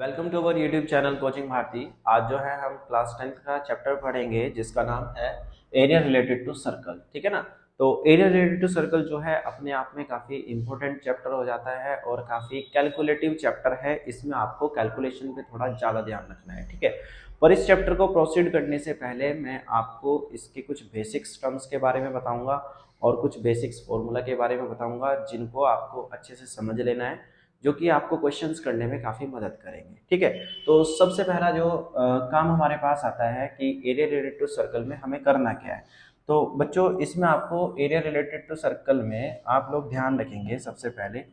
Welcome to our YouTube channel coaching Bharti. आज जो है हम क्लास 10th का चैप्टर पढ़ेंगे जिसका नाम है एरिया रिलेटेड टू सर्कल। ठीक है ना। तो एरिया रिलेटेड टू सर्कल जो है अपने आप में काफ़ी इंपॉर्टेंट चैप्टर हो जाता है और काफ़ी कैलकुलेटिव चैप्टर है। इसमें आपको कैलकुलेशन पे थोड़ा ज़्यादा ध्यान रखना है। ठीक है। पर इस चैप्टर को प्रोसीड करने से पहले मैं आपको इसके कुछ बेसिक्स टर्म्स के बारे में बताऊंगा और कुछ बेसिक्स फॉर्मूला के बारे में बताऊंगा जिनको आपको अच्छे से समझ लेना है, जो कि आपको क्वेश्चंस करने में काफ़ी मदद करेंगे। ठीक है। तो सबसे पहला जो काम हमारे पास आता है कि एरिया रिलेटेड टू सर्कल में हमें करना क्या है। तो बच्चों इसमें आपको एरिया रिलेटेड टू सर्कल में आप लोग ध्यान रखेंगे। सबसे पहले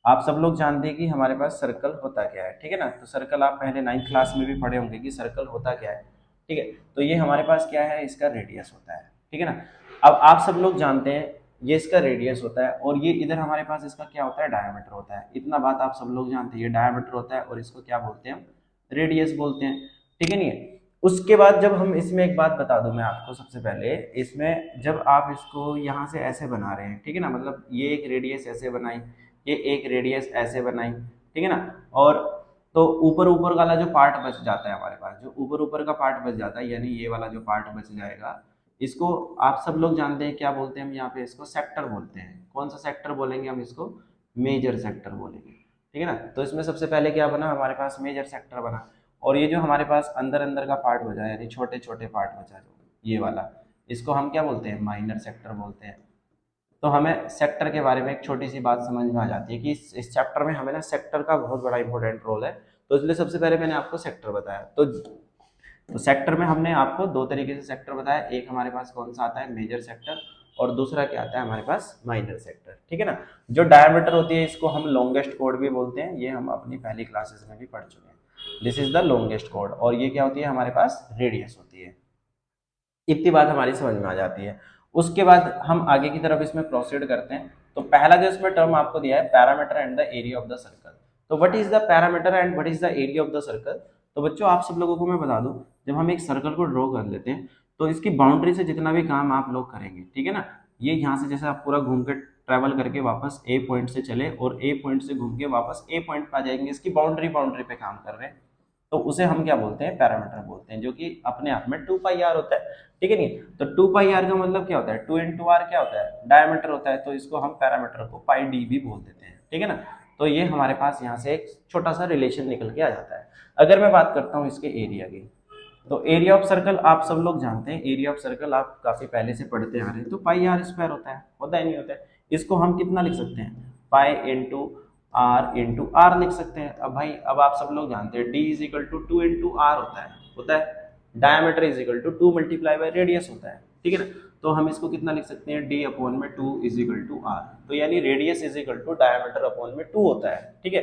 आप सब लोग जानते हैं कि हमारे पास सर्कल होता क्या है। ठीक है ना। तो सर्कल आप पहले 9th क्लास में भी पढ़े होंगे कि सर्कल होता क्या है। ठीक है। तो ये हमारे पास क्या है, इसका रेडियस होता है। ठीक है ना। अब आप सब लोग जानते हैं ये इसका रेडियस होता है और ये इधर हमारे पास इसका क्या होता है, डायमीटर होता है। इतना बात आप सब लोग जानते हैं, ये डायमीटर होता है और इसको क्या बोलते हैं, हम रेडियस बोलते हैं। ठीक है नहीं। उसके बाद जब हम इसमें एक बात बता दूं मैं आपको, सबसे पहले इसमें जब आप इसको यहाँ से ऐसे बना रहे हैं, ठीक है ना, मतलब ये एक रेडियस ऐसे बनाई, ये एक रेडियस ऐसे बनाई, ठीक है ना। और तो ऊपर ऊपर वाला जो पार्ट बच जाता है हमारे पास, जो ऊपर ऊपर का पार्ट बच जाता है, यानी ये वाला जो पार्ट बच जाएगा, इसको आप सब लोग जानते हैं क्या बोलते हैं, हम यहाँ पे इसको सेक्टर बोलते हैं। कौन सा सेक्टर बोलेंगे, हम इसको मेजर सेक्टर बोलेंगे। ठीक है ना। तो इसमें सबसे पहले क्या बना, हमारे पास मेजर सेक्टर बना। और ये जो हमारे पास अंदर अंदर का पार्ट बचा, यानी छोटे छोटे पार्ट बचा जो ये वाला, इसको हम क्या बोलते हैं, माइनर सेक्टर बोलते हैं। तो हमें सेक्टर के बारे में एक छोटी सी बात समझ में आ जाती है कि इस चैप्टर में हमें ना सेक्टर का बहुत बड़ा इंपॉर्टेंट रोल है। तो इसलिए सबसे पहले मैंने आपको सेक्टर बताया। तो सेक्टर में हमने आपको दो तरीके से सेक्टर बताया। एक हमारे पास कौन सा आता है, मेजर सेक्टर, और दूसरा क्या आता है हमारे पास, माइनर सेक्टर। ठीक है ना। जो डायमीटर होती है इसको हम लॉन्गेस्ट कोड भी बोलते हैं, ये हम अपनी पहली क्लासेस में भी पढ़ चुके हैं। This is the longest code. और ये क्या होती है, हमारे पास रेडियस होती है। इतनी बात हमारी समझ में आ जाती है। उसके बाद हम आगे की तरफ इसमें प्रोसीड करते हैं। तो पहला जो इसमें टर्म आपको दिया है, parameter and the area of the circle. तो what is the parameter and what is the area of the circle. तो बच्चों आप सब लोगों को मैं बता दूं, जब हम एक सर्कल को ड्रॉ कर लेते हैं तो इसकी बाउंड्री से जितना भी काम आप लोग करेंगे, ठीक है ना, ये यहाँ से जैसे आप पूरा घूम के ट्रेवल करके वापस ए पॉइंट से चले और ए पॉइंट से घूम के वापस ए पॉइंट पे आ जाएंगे, इसकी बाउंड्री बाउंड्री पे काम कर रहे हैं, तो उसे हम क्या बोलते हैं, पैरामीटर बोलते हैं, जो कि अपने आप में 2 पाई आर होता है। ठीक है नहीं। तो 2 पाई आर का मतलब क्या होता है, 2 इंटू आर क्या होता है, डायमीटर होता है। तो इसको हम पैरामीटर को पाई डी भी बोल देते हैं। ठीक है ना। तो ये हमारे पास यहाँ से एक छोटा सा रिलेशन निकल के आ जाता है। अगर मैं बात करता हूँ इसके एरिया की, तो एरिया ऑफ सर्कल आप सब लोग जानते हैं, एरिया ऑफ सर्कल आप काफी पहले से पढ़ते आ रहे हैं। तो पाई आर स्क्वायर होता है नहीं होता है। इसको हम कितना लिख सकते हैं, पाई इंटू आर लिख सकते हैं। अब भाई अब आप सब लोग जानते हैं D is equal to 2 into r होता है। Diameter is equal to 2 × radius होता है। ठीक है ना। तो हम इसको कितना लिख सकते हैं, डी अपॉन में 2 इज इक्वल टू आर। तो यानी radius is equal to diameter upon में 2 होता है। ठीक है।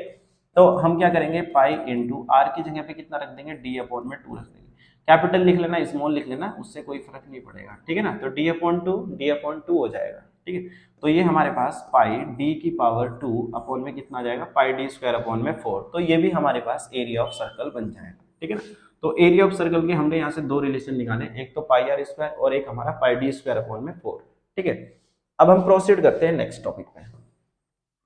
तो हम क्या करेंगे, पाई इंटू आर की जगह पे कितना रख देंगे, डी अपॉन में 2 रख देंगे। कैपिटल लिख लेना, स्मॉल लिख लेना, उससे कोई फर्क नहीं पड़ेगा। ठीक है ना। तो डी अपॉन 2 हो जाएगा। ठीक है। तो ये हमारे पास पाई डी की पावर 2 अपॉन में कितना आ जाएगा, पाई डी स्क्वायर अपॉन में 4। तो ये भी हमारे पास एरिया ऑफ सर्कल बन जाएगा। ठीक है ना। तो एरिया ऑफ सर्कल के हमने यहाँ से दो रिलेशन निकाले, एक तो पाई आर स्क्वायर और एक हमारा पाई डी स्क्वायर अपॉन में 4। ठीक है। अब हम प्रोसीड करते हैं नेक्स्ट टॉपिक पे।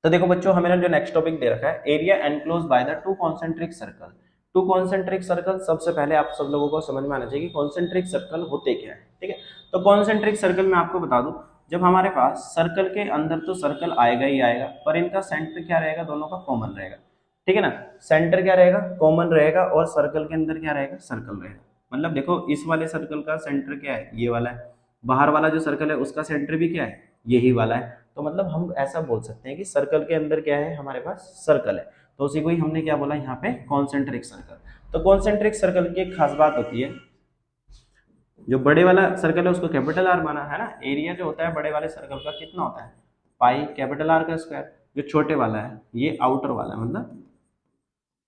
तो देखो बच्चों, हमें जो नेक्स्ट टॉपिक दे रखा है, area enclose by the two concentric circle. To concentric circle, सबसे पहले आप सब लोगों को समझ में आना चाहिए कि कॉन्सेंट्रिक सर्कल होते क्या है। ठीक है। तो कॉन्सेंट्रिक सर्कल में आपको बता दूं, जब हमारे पास सर्कल के अंदर तो सर्कल आएगा ही आएगा, पर इनका सेंटर क्या रहेगा, दोनों का कॉमन रहेगा। ठीक है ना। सेंटर क्या रहेगा, कॉमन रहेगा, और सर्कल के अंदर क्या रहेगा, सर्कल रहेगा। मतलब देखो इस वाले सर्कल का सेंटर क्या है, ये वाला है। बाहर वाला जो सर्कल है उसका सेंटर भी क्या है, यही वाला है। तो मतलब हम ऐसा बोल सकते हैं कि सर्कल के अंदर क्या है, हमारे पास सर्कल है। तो उसी को ही हमने क्या बोला यहाँ पे, कॉन्सेंट्रिक सर्कल। तो कॉन्सेंट्रिक सर्कल की एक खास बात होती है, जो बड़े वाला सर्कल है उसको कैपिटल आर माना है ना। एरिया जो होता है बड़े वाले सर्कल का कितना होता है, पाई कैपिटल आर का स्क्वायर। जो छोटे वाला है ये आउटर वाला है, मतलब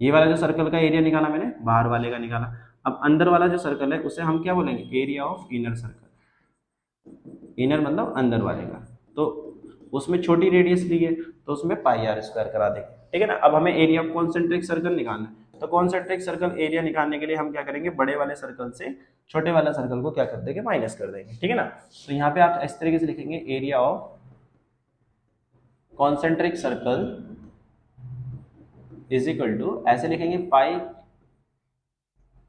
ये वाला जो सर्कल का एरिया निकाला मैंने, बाहर वाले का निकाला। अब अंदर वाला जो सर्कल है उसे हम क्या बोलेंगे, area of inner circle. Inner मतलब अंदर वाले का। तो उसमें छोटी रेडियस ली है तो उसमें पाई आर स्क्वायर करा देंगे। ठीक है ना। अब हमें एरिया ऑफ कॉन्सेंट्रिक सर्कल निकालना है। तो कॉन्सेंट्रिक सर्कल एरिया निकालने के लिए हम क्या करेंगे, बड़े वाले सर्कल से छोटे वाला सर्कल को क्या कर देंगे, माइनस कर देंगे। ठीक है ना। तो यहाँ पे आप इस तरीके से लिखेंगे, area of concentric circle is equal to, ऐसे लिखेंगे, pi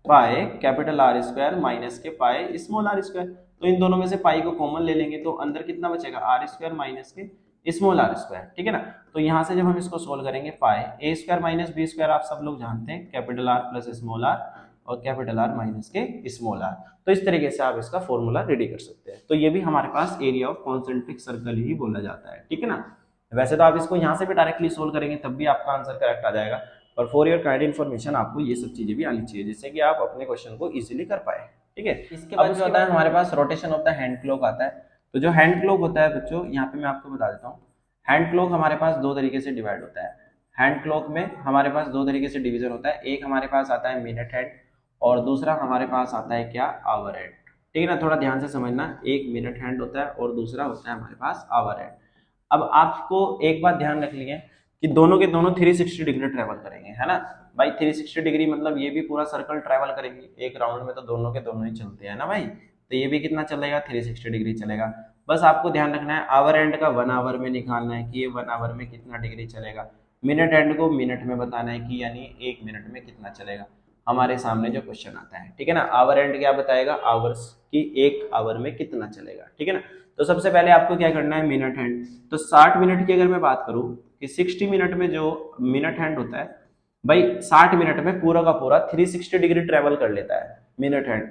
pi capital R square minus के पाई स्मॉल आर स्क्वायर। तो इन दोनों में से पाई को कॉमन ले लेंगे तो अंदर कितना बचेगा, आर स्क्वायर माइनस के स्मॉल आर स्क्वायर, ठीक है ना। तो यहाँ से जब हम इसको सोल्व करेंगे, pi a square minus b square आप सब लोग जानते हैं, capital R plus small r और कैपिटल आर माइनस के स्मॉल आर। तो इस तरीके से आप इसका फॉर्मूला रेडी कर सकते हैं। तो ये भी हमारे पास एरिया ऑफ कॉन्सेंट्रिक सर्कल ही बोला जाता है, ठीक है ना। वैसे तो आप इसको यहाँ से भी डायरेक्टली सोल्व करेंगे तब भी आपका आंसर करेक्ट आ जाएगा, पर फॉर योर काइंड इन्फॉर्मेशन आपको ये सब चीजें भी आनी चाहिए जिससे कि आप अपने क्वेश्चन को इजीली कर पाए, ठीक है। इसके बाद जो होता है हमारे पास rotation of the hand clock आता है। तो जो हैंड क्लॉक होता है बच्चों, यहाँ पे मैं आपको बता देता हूँ, हैंड क्लॉक हमारे पास दो तरीके से डिवाइड होता है। हैंड क्लॉक में हमारे पास दो तरीके से डिवीजन होता है, एक हमारे पास आता है मिनट हैंड और दूसरा हमारे पास आता है क्या, आवर हैंड, ठीक है ना। थोड़ा ध्यान से समझना, एक मिनट हैंड होता है और दूसरा होता है हमारे पास आवर हैंड। अब आपको एक बात ध्यान रख लिए कि दोनों के दोनों 360 डिग्री ट्रेवल करेंगे, है ना भाई। 360 डिग्री मतलब ये भी पूरा सर्कल ट्रेवल करेंगे एक राउंड में, तो दोनों के दोनों ही चलते हैं ना भाई। तो ये भी कितना चलेगा, 360 डिग्री चलेगा। बस आपको ध्यान रखना है आवर एंड का 1 आवर में निकालना है कि ये 1 आवर में कितना डिग्री चलेगा। मिनट एंड को मिनट में बताना है कि यानी 1 मिनट में कितना चलेगा। हमारे सामने जो क्वेश्चन आता है, ठीक है ना। आवर एंड क्या बताएगा, आवर्स की 1 आवर में कितना चलेगा, ठीक है ना। तो सबसे पहले आपको क्या करना है, मिनट हैंड। तो 60 मिनट की अगर मैं बात करूं कि 60 मिनट में जो मिनट हैंड होता है भाई, 60 मिनट में पूरा का पूरा 360 डिग्री ट्रेवल कर लेता है मिनट हैंड।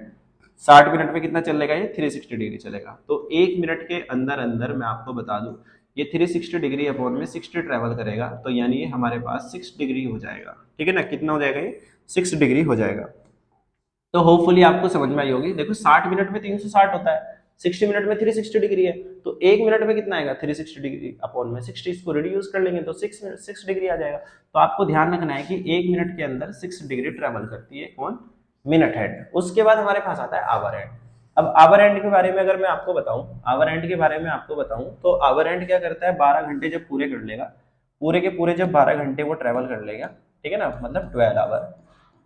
60 मिनट में कितना चलेगा, ये 360 डिग्री चलेगा। तो 1 मिनट के अंदर अंदर मैं आपको बता दूं ये 360 डिग्री अपॉन में 60 ट्रेवल करेगा, तो यानी ये हमारे पास 6 डिग्री हो जाएगा, ठीक है ना। कितना हो जाएगा, ये 6 डिग्री हो जाएगा। तो होपफुली आपको समझ में आई होगी। देखो 60 मिनट में 360 होता है, 60 मिनट में 360 डिग्री है, तो 1 मिनट में कितना आएगा, 360 डिग्री अपॉन में 60, इसको रिड्यूस कर लेंगे तो 6 डिग्री आ जाएगा। तो आपको ध्यान रखना है कि 1 मिनट के अंदर 6 डिग्री ट्रेवल करती है कौन, मिनट हैंड। उसके बाद हमारे पास आता है आवर हैंड। अब आवर हैंड के बारे में अगर मैं आपको बताऊं, आवर हैंड के बारे में आपको बताऊं तो आवर हैंड क्या करता है, 12 घंटे जब पूरे कर लेगा, पूरे के पूरे जब 12 घंटे वो ट्रेवल कर लेगा, ठीक है ना, मतलब 12 आवर,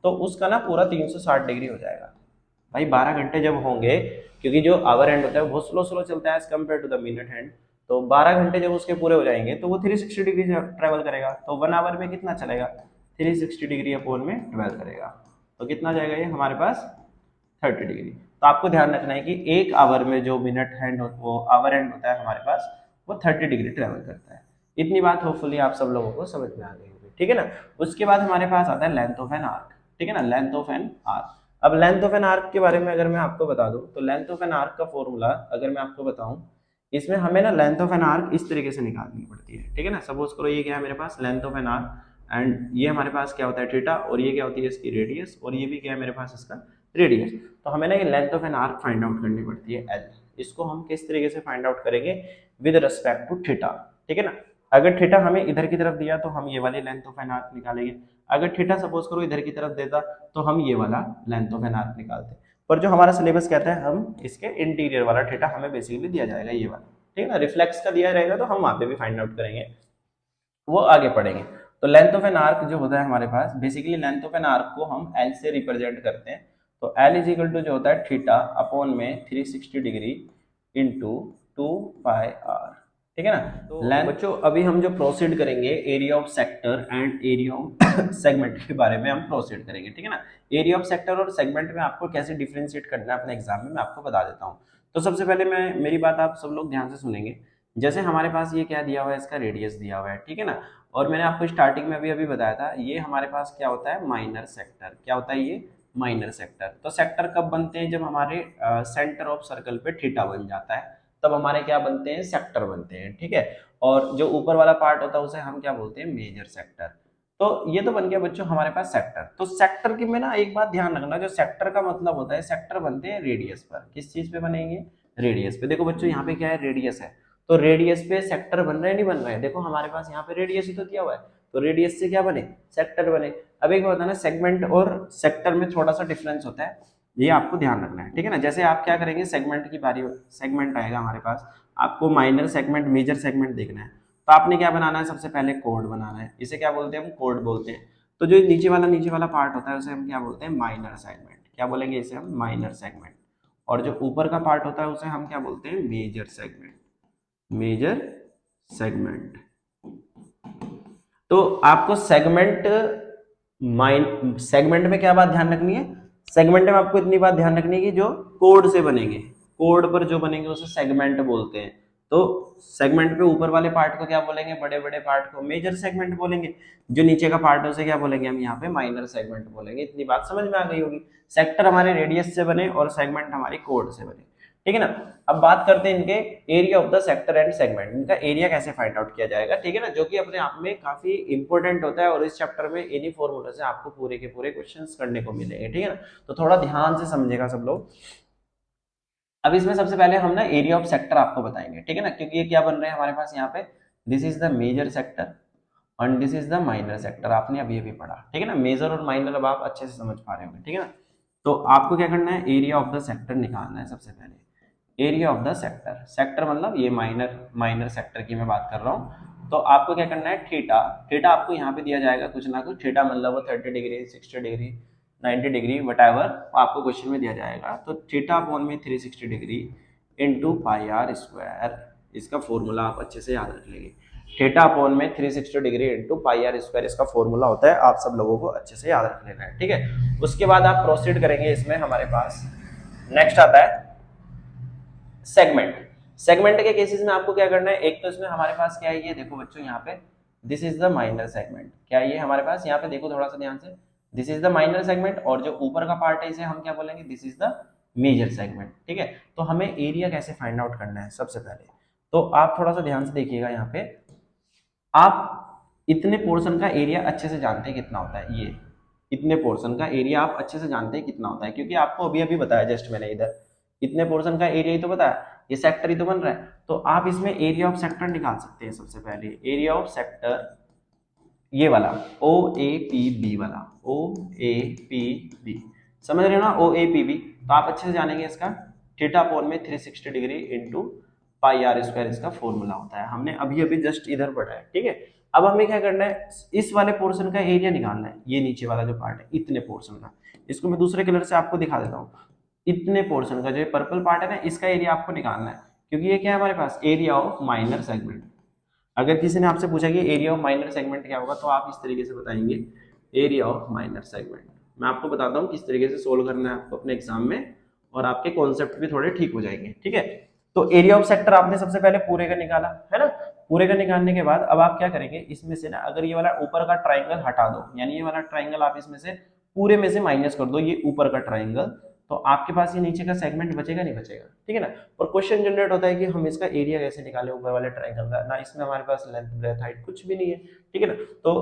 तो उसका ना पूरा 360 डिग्री हो जाएगा भाई। 12 घंटे जब होंगे, क्योंकि जो आवर हैंड होता है वो स्लो स्लो चलता है as compared to the minute hand, तो 12 घंटे जब उसके पूरे हो जाएंगे तो वो 360 डिग्री ट्रेवल करेगा। तो 1 आवर में कितना चलेगा, 360 डिग्री अपॉन में 12 करेगा, तो कितना जाएगा ये हमारे पास 30 डिग्री। तो आपको ध्यान रखना है कि 1 आवर में जो मिनट हैंड वो आवर हैंड होता है हमारे पास, वो 30 डिग्री ट्रेवल करता है। इतनी बात होपफुली आप सब लोगों को समझ में आ गई होगी, ठीक है ना। उसके बाद हमारे पास आता है लेंथ ऑफ एन आर्क, ठीक है ना, लेंथ ऑफ एन आर्क। अब लेंथ ऑफ एन आर्क के बारे में अगर मैं आपको बता दूं तो लेंथ ऑफ एन आर्क का फॉर्मूला अगर मैं आपको बताऊं, इसमें हमें ना लेंथ ऑफ एन आर्क इस तरीके से निकालनी पड़ती है, ठीक है ना। सपोज करो ये क्या है मेरे पास, length of an arc, and ये हमारे पास क्या होता है, थीटा, और ये क्या होती है इसकी रेडियस, और ये भी क्या है मेरे पास इसका रेडियस। तो हमें ना ये length of an arc find out करनी पड़ती है एल। इसको हम किस तरीके से फाइंड आउट करेंगे, विद रिस्पेक्ट टू थीटा, ठीक है ना। अगर थीटा हमें इधर की तरफ दिया तो हम ये वाली लेंथ ऑफ एन आर्क निकालेंगे, अगर थीटा सपोज करो इधर की तरफ देता तो हम ये वाला लेंथ ऑफ एन आर्क निकालते। पर जो हमारा सिलेबस कहता है हम इसके इंटीरियर वाला थीटा हमें बेसिकली दिया जाएगा ये वाला, ठीक है ना। रिफ्लेक्स का दिया रहेगा तो हम वहां पे भी फाइंड आउट करेंगे, वो आगे पढ़ेंगे। तो लेंथ ऑफ एन आर्क जो होता है हमारे पास, basically length of an arc को हम एल से रिप्रेजेंट करते हैं। तो एल इज इक्वल टू जो होता है थीटा अपॉन में 360 डिग्री इंटू 2 पाई आर, ठीक है ना। तो बच्चों अभी हम जो प्रोसीड करेंगे area of sector and area of segment के बारे में हम प्रोसीड करेंगे, ठीक है ना। एरिया ऑफ सेक्टर और सेगमेंट में आपको कैसे डिफरेंशिएट करना है अपने एग्जाम में मैं आपको बता देता हूँ। तो सबसे पहले मैं मेरी बात आप सब लोग ध्यान से सुनेंगे। जैसे हमारे पास ये क्या दिया हुआ है, इसका रेडियस दिया हुआ है, ठीक है ना। और मैंने आपको स्टार्टिंग में अभी बताया था ये हमारे पास क्या होता है, माइनर सेक्टर। क्या होता है ये, माइनर सेक्टर। तो सेक्टर कब बनते हैं, जब हमारे सेंटर ऑफ सर्कल पे थीटा बन जाता है तब हमारे क्या बनते हैं, सेक्टर बनते हैं, ठीक है। और जो ऊपर वाला पार्ट होता है उसे हम क्या बोलते हैं, मेजर सेक्टर। तो ये तो बन गया बच्चों हमारे पास सेक्टर। तो सेक्टर की में ना एक बात ध्यान रखना, जो सेक्टर का मतलब होता है, सेक्टर बनते हैं रेडियस पर। किस चीज पे बनेंगे, रेडियस पे। देखो बच्चों यहाँ पे क्या है, रेडियस है, तो रेडियस पे सेक्टर बन रहे हैं नहीं बन रहे हैं, देखो हमारे पास यहाँ पे रेडियस ही तो दिया हुआ है, तो रेडियस से क्या बने, सेक्टर बने। अब एक बात है ना, सेगमेंट और सेक्टर में थोड़ा सा डिफरेंस होता है, ये आपको ध्यान रखना है, ठीक है ना। जैसे आप क्या करेंगे, सेगमेंट की बारी, सेगमेंट आएगा हमारे पास, आपको माइनर सेगमेंट मेजर सेगमेंट देखना है, तो आपने क्या बनाना है, सबसे पहले कोड बनाना है। इसे क्या बोलते हैं, हम कोड बोलते हैं। तो जो नीचे वाला पार्ट होता है उसे हम क्या बोलते हैं, माइनर सेगमेंट। क्या बोलेंगे इसे हम, माइनर सेगमेंट। और जो ऊपर का पार्ट होता है उसे हम क्या बोलते हैं, मेजर सेगमेंट। Major segment. तो आपको सेगमेंट में क्या बात ध्यान रखनी है, सेगमेंट में आपको इतनी बात ध्यान रखनी है कि जो कोड से बनेंगे, कोड पर जो बनेंगे उसे सेगमेंट बोलते हैं। तो सेगमेंट पे ऊपर वाले पार्ट को क्या बोलेंगे, बड़े बड़े पार्ट को मेजर सेगमेंट बोलेंगे, जो नीचे का पार्ट है उसे क्या बोलेंगे हम यहाँ पे माइनर सेगमेंट बोलेंगे। इतनी बात समझ में आ गई होगी। सेक्टर हमारे रेडियस से बने और सेगमेंट हमारी कोड से बने, ठीक है ना। अब बात करते हैं इनके area of the sector and segment, इनका एरिया कैसे फाइंड आउट किया जाएगा, ठीक है ना, जो कि अपने आप में काफी इंपॉर्टेंट होता है और इस चैप्टर में इन्हीं फॉर्मूला से आपको पूरे के पूरे क्वेश्चंस करने को मिलेंगे, ठीक है ना। तो थोड़ा ध्यान से समझेगा सब लोग। अब इसमें सबसे पहले हम ना एरिया ऑफ सेक्टर आपको बताएंगे, ठीक है ना, क्योंकि ये क्या बन रहे हैं हमारे पास यहाँ पे, this is the major sector and this is the minor sector, आपने अभी अभी पढ़ा, ठीक है ना। मेजर और माइनर अब आप अच्छे से समझ पा रहे होंगे, ठीक है ना। तो आपको क्या करना है, एरिया ऑफ द सेक्टर निकालना है सबसे पहले। Area of the sector, sector मतलब ये माइनर सेक्टर की मैं बात कर रहा हूँ। तो आपको क्या करना है, थीटा, थीटा आपको यहाँ पे दिया जाएगा कुछ ना कुछ, थीटा मतलब वो 30 degree 60 degree 90 degree whatever आपको क्वेश्चन में दिया जाएगा। तो थीटा अपॉन में 360 degree into pi r square, इसका फॉर्मूला आप अच्छे से याद रख लेंगे। थीटा अपॉन में 360 degree into pi r square इसका फॉर्मूला होता है, आप सब लोगों को अच्छे से याद रख लेना है, ठीक है। उसके बाद आप प्रोसीड करेंगे, इसमें हमारे पास नेक्स्ट आता है सेगमेंट। सेगमेंट के केसेस में आपको क्या करना है, एक तो इसमें हमारे पास क्या है, ये देखो बच्चों यहाँ पे this is the minor segment, क्या है ये हमारे पास, यहाँ पे देखो थोड़ा सा ध्यान से, this is the minor segment, और जो ऊपर का पार्ट है इसे हम क्या बोलेंगे, this is the major segment, ठीक है। तो हमें एरिया कैसे फाइंड आउट करना है सबसे पहले, तो आप थोड़ा सा ध्यान से देखिएगा। यहाँ पे आप इतने पोर्शन का एरिया अच्छे से जानते हैं कितना होता है, ये इतने पोर्शन का एरिया आप अच्छे से जानते हैं कितना होता है, क्योंकि आपको अभी अभी बताया जस्ट मैंने, इधर इतने पोर्शन का एरिया ही तो बताया, ये सेक्टर ही तो बन रहा है। तो आप इसमें एरिया ऑफ सेक्टर निकाल सकते हैं सबसे पहले। एरिया ऑफ सेक्टर ये वाला ओ ए पी बी वाला, ओ ए पी बी, समझ रहे हो ना, ओ ए पी बी। तो आप अच्छे से जानेंगे इसका थीटा अपॉन में 360 degree into pi r square इसका फॉर्मूला होता है, हमने अभी अभी जस्ट इधर पढ़ा है, ठीक है। अब हमें क्या करना है, इस वाले पोर्शन का एरिया निकालना है, ये नीचे वाला जो पार्ट है इतने पोर्शन का, इसको मैं दूसरे कलर से आपको दिखा देता हूँ। इतने पोर्शन का जो पर्पल पार्ट है ना, इसका एरिया आपको निकालना है, क्योंकि ये क्या है हमारे पास, एरिया ऑफ माइनर सेगमेंट। अगर किसी ने आपसे पूछा कि एरिया ऑफ माइनर सेगमेंट क्या होगा, तो आप इस तरीके से बताएंगे, एरिया ऑफ माइनर सेगमेंट। मैं आपको बताता हूँ किस तरीके से सोल्व करना है आपको अपने एग्जाम में, और आपके कॉन्सेप्ट भी थोड़े ठीक हो जाएंगे, ठीक है। तो एरिया ऑफ सेक्टर आपने सबसे पहले पूरे का निकाला है ना, पूरे का निकालने के बाद अब आप क्या करेंगे, इसमें से ना अगर ये वाला ऊपर का ट्राइंगल हटा दो, यानी ये वाला ट्राइंगल आप इसमें से पूरे में से माइनस कर दो, ये ऊपर का ट्राइंगल, तो आपके पास ये नीचे का सेगमेंट बचेगा नहीं बचेगा, ठीक है ना। और क्वेश्चन जनरेट होता है कि हम इसका एरिया कैसे निकालें ऊपर वाले ट्राइंगल का, ना इसमें हमारे पास लेंथ ब्रेथ हाइट कुछ भी नहीं है, ठीक है ना। तो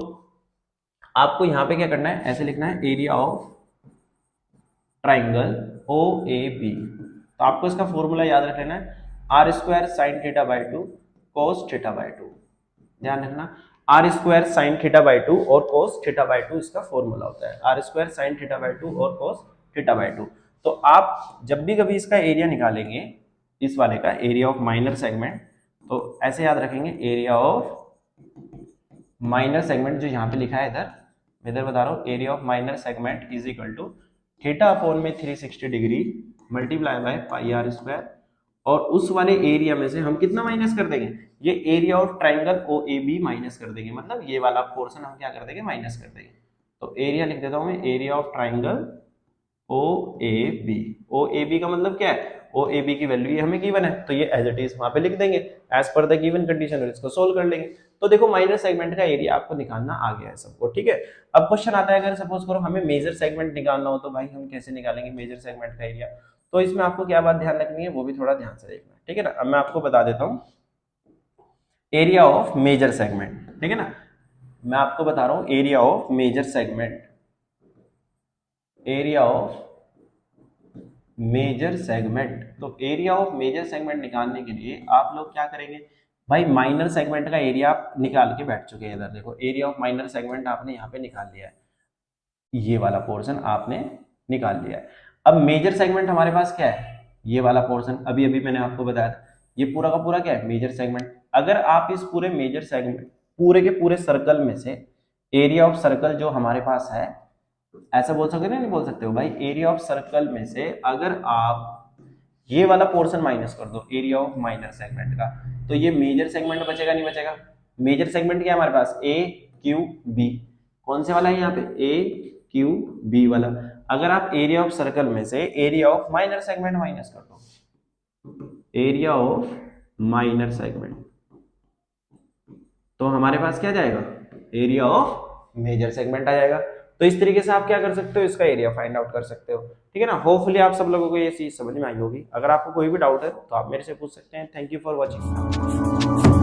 आपको यहाँ पे क्या करना है, ऐसे लिखना है, area of triangle O A B. तो आपको इसका फॉर्मूला याद रख लेना है, r square sine theta by 2 cos theta by 2, ध्यान रखना, r square sine theta by 2 और कोस थीटा बाई 2 इसका फॉर्मूला होता है, r square sine theta by 2 और कोस थीटा बाई 2। तो आप जब भी कभी इसका एरिया निकालेंगे, इस वाले का एरिया ऑफ माइनर सेगमेंट, तो ऐसे याद रखेंगे, एरिया ऑफ माइनर सेगमेंट जो यहाँ पे लिखा है इधर, मैं इधर बता रहा हूँ, area of minor segment is equal to theta upon में 360 degree multiply by pi r square, और उस वाले एरिया में से हम कितना माइनस कर देंगे, ये area of triangle O A B minus कर देंगे, मतलब ये वाला पोर्शन हम क्या कर देंगे, माइनस कर देंगे। तो एरिया लिख देता हूं मैं, area of triangle O A B, O A B का मतलब क्या है, ओ ए बी की वैल्यू ये हमें गिवन है, तो ये एज इट इज वहां पे लिख देंगे as per the given condition, और इसको सोल्व कर लेंगे। तो देखो माइनर सेगमेंट का एरिया आपको निकालना आ गया है सबको, ठीक है। अब क्वेश्चन आता है, अगर सपोज करो हमें मेजर सेगमेंट निकालना हो, तो भाई हम कैसे निकालेंगे मेजर सेगमेंट का एरिया, तो इसमें आपको क्या बात ध्यान रखनी है, वो भी थोड़ा ध्यान से देखना है, ठीक है ना। अब मैं आपको बता देता हूँ एरिया ऑफ मेजर सेगमेंट, ठीक है ना, मैं आपको बता रहा हूँ area of major segment, area of major segment. तो एरिया ऑफ मेजर सेगमेंट निकालने के लिए आप लोग क्या करेंगे भाई, माइनर सेगमेंट का एरिया आप निकाल के बैठ चुके हैं, इधर देखो एरिया ऑफ माइनर सेगमेंट आपने यहाँ पे निकाल लिया है, ये वाला पोर्शन आपने निकाल लिया है। अब मेजर सेगमेंट हमारे पास क्या है, ये वाला पोर्शन अभी अभी मैंने आपको बताया था, ये पूरा का पूरा क्या है, मेजर सेगमेंट। अगर आप इस पूरे मेजर सेगमेंट पूरे के पूरे सर्कल में से एरिया ऑफ सर्कल जो हमारे पास है, ऐसा बोल सकते हो नहीं बोल सकते हो भाई, एरिया ऑफ सर्कल में से अगर आप ये वाला पोर्शन माइनस कर दो एरिया ऑफ माइनर सेगमेंट का, तो ये मेजर सेगमेंट बचेगा नहीं बचेगा। मेजर सेगमेंट क्या है हमारे पास, ए क्यू बी, कौन से वाला है यहाँ पे, ए क्यू बी वाला। अगर आप एरिया ऑफ सर्कल में से area of minor segment minus कर दो, एरिया ऑफ माइनर सेगमेंट, तो हमारे पास क्या जाएगा, एरिया ऑफ मेजर सेगमेंट आ जाएगा। तो इस तरीके से आप क्या कर सकते हो, इसका एरिया फाइंड आउट कर सकते हो। ठीक है ना। होपफुली आप सब लोगों को ये चीज समझ में आई होगी। अगर आपको कोई भी डाउट है तो आप मेरे से पूछ सकते हैं। Thank you for watching.